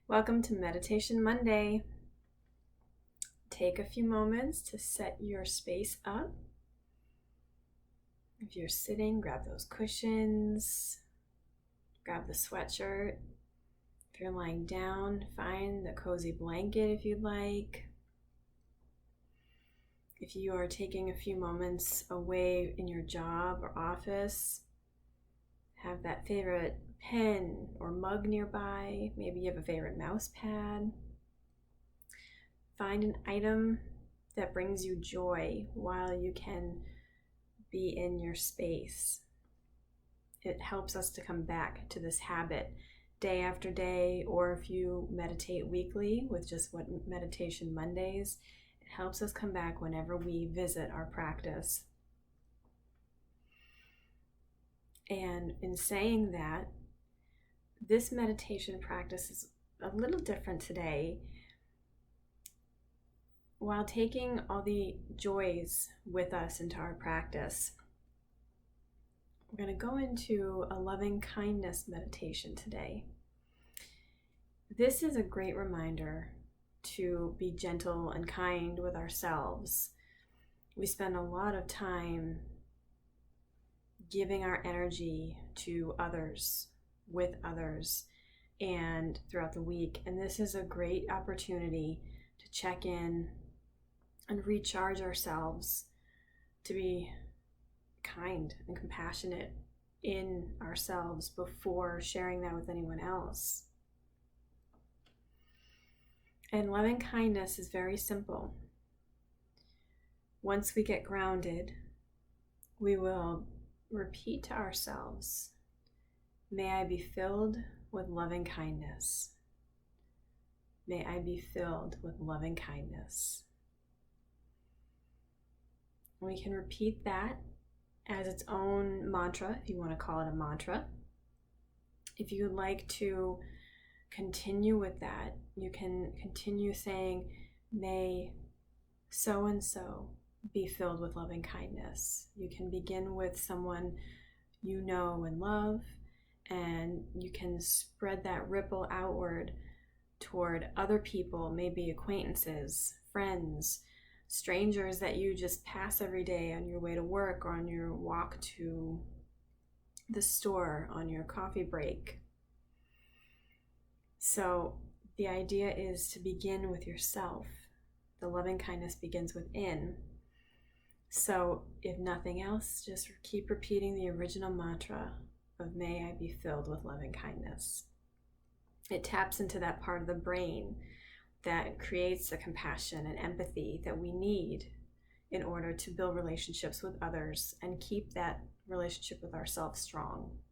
Welcome to Meditation Monday. Take a few moments to set your space up. If you're sitting, grab those cushions, grab the sweatshirt. If you're lying down, find the cozy blanket if you'd like. If you are taking a few moments away in your job or office, have that favorite pen or mug nearby. Maybe you have a favorite mouse pad. Find an item that brings you joy while you can be in your space. It helps us to come back to this habit day after day, or if you meditate weekly with just what Meditation Mondays, it helps us come back whenever we visit our practice. And in saying that, this meditation practice is a little different today. While taking all the joys with us into our practice, we're going to go into a loving kindness meditation today. This is a great reminder to be gentle and kind with ourselves. We spend a lot of time giving our energy to others, with others, and throughout the week. And this is a great opportunity to check in and recharge ourselves, to be kind and compassionate in ourselves before sharing that with anyone else. And loving kindness is very simple. Once we get grounded, we will repeat to ourselves, "May I be filled with loving kindness. May I be filled with loving kindness." We can repeat that as its own mantra, if you want to call it a mantra. If you would like to continue with that, you can continue saying, "May so-and-so be filled with loving kindness." You can begin with someone you know and love, and you can spread that ripple outward toward other people, maybe acquaintances, friends, strangers that you just pass every day on your way to work or on your walk to the store, on your coffee break. So the idea is to begin with yourself. The loving kindness begins within. So if nothing else, just keep repeating the original mantra of "May I be filled with loving kindness." It taps into that part of the brain that creates the compassion and empathy that we need in order to build relationships with others and keep that relationship with ourselves strong.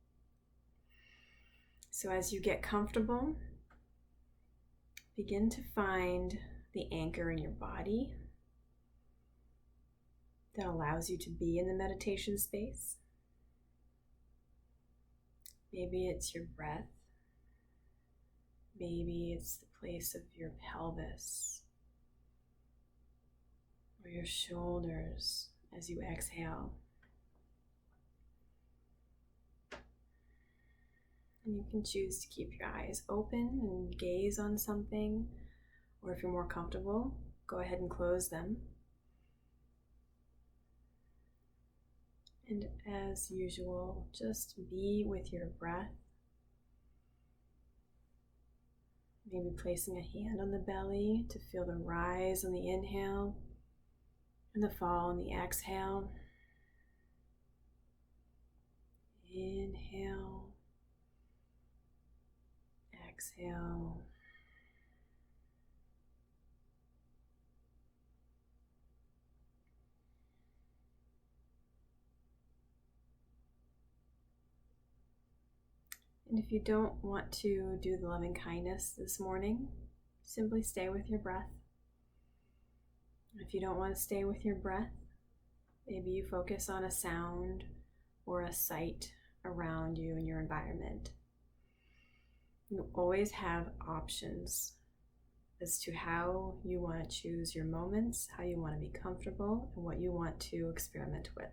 So as you get comfortable, begin to find the anchor in your body that allows you to be in the meditation space. Maybe it's your breath. Maybe it's the place of your pelvis or your shoulders as you exhale. And you can choose to keep your eyes open and gaze on something, or if you're more comfortable, go ahead and close them. And as usual, just be with your breath. Maybe placing a hand on the belly to feel the rise on the inhale and the fall on the exhale. Inhale, exhale. And if you don't want to do the loving kindness this morning, simply stay with your breath. If you don't want to stay with your breath, maybe you focus on a sound or a sight around you in your environment. You always have options as to how you want to choose your moments, how you want to be comfortable, and what you want to experiment with.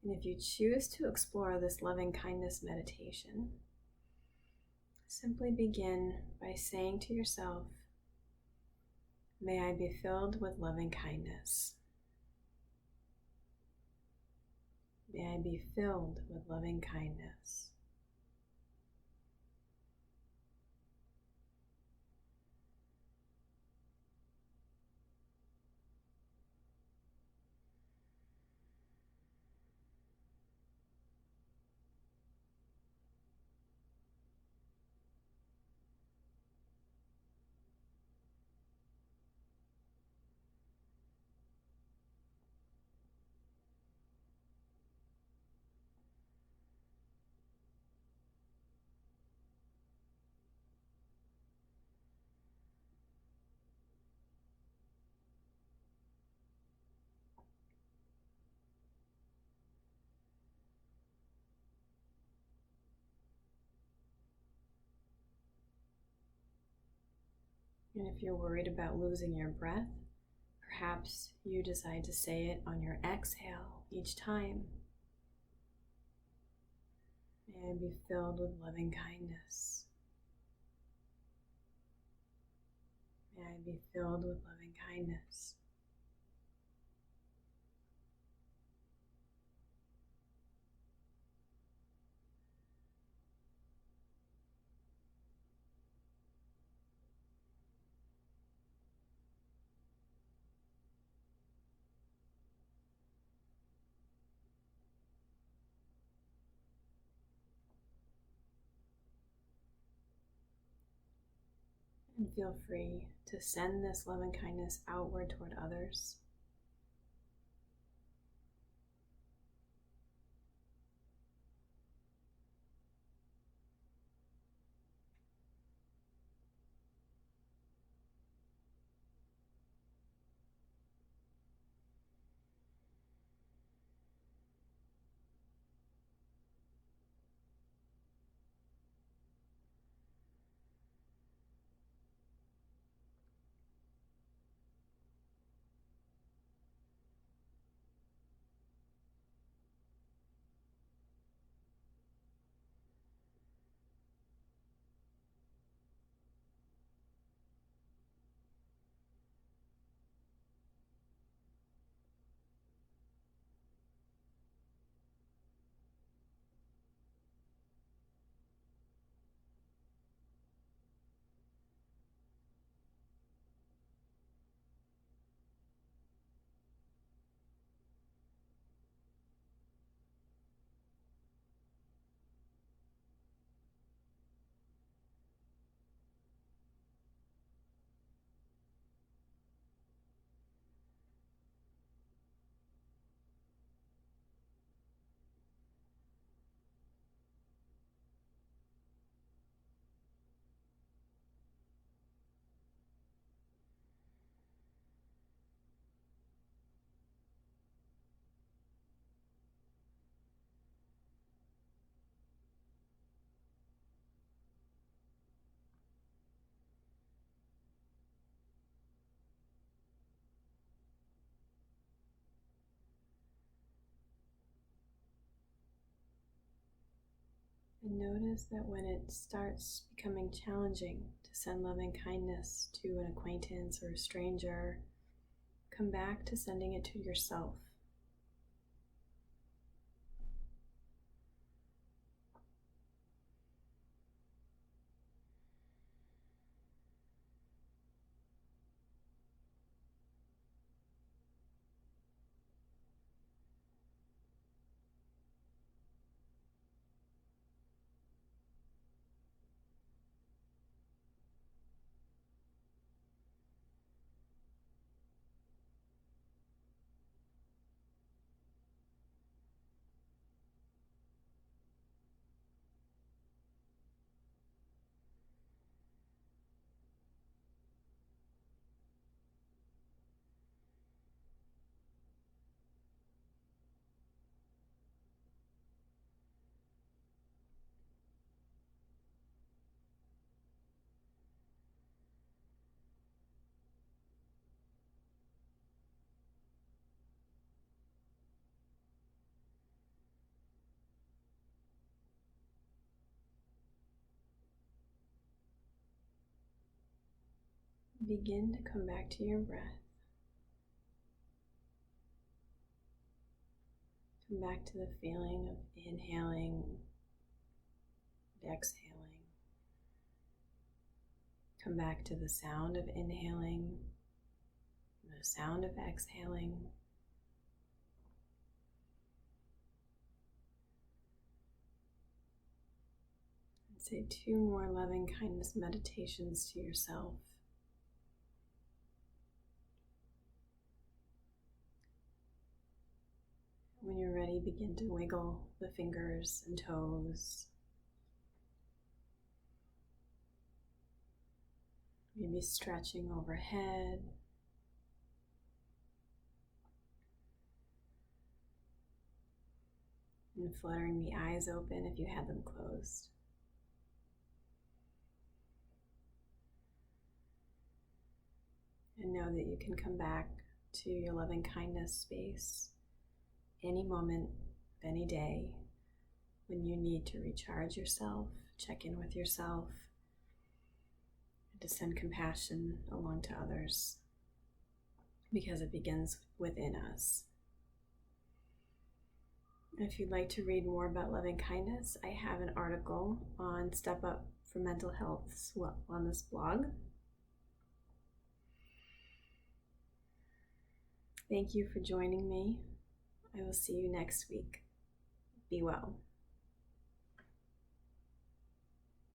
And if you choose to explore this loving kindness meditation, simply begin by saying to yourself, "May I be filled with loving kindness. May I be filled with loving kindness." And if you're worried about losing your breath, perhaps you decide to say it on your exhale each time. May I be filled with loving kindness. May I be filled with loving kindness. And feel free to send this loving kindness outward toward others. And notice that when it starts becoming challenging to send loving kindness to an acquaintance or a stranger, come back to sending it to yourself. begin to come back to your breath. Come back to the feeling of inhaling and exhaling. Come back to the sound of inhaling, the sound of exhaling. And say 2 more loving kindness meditations to yourself. When you're ready, begin to wiggle the fingers and toes. Maybe stretching overhead. And fluttering the eyes open if you had them closed. And know that you can come back to your loving kindness space any moment, any day, when you need to recharge yourself, check in with yourself, and to send compassion along to others, because it begins within us. If you'd like to read more about loving kindness, I have an article on Step Up for Mental Health's Wellness blog. Thank you for joining me. I will see you next week. Be well.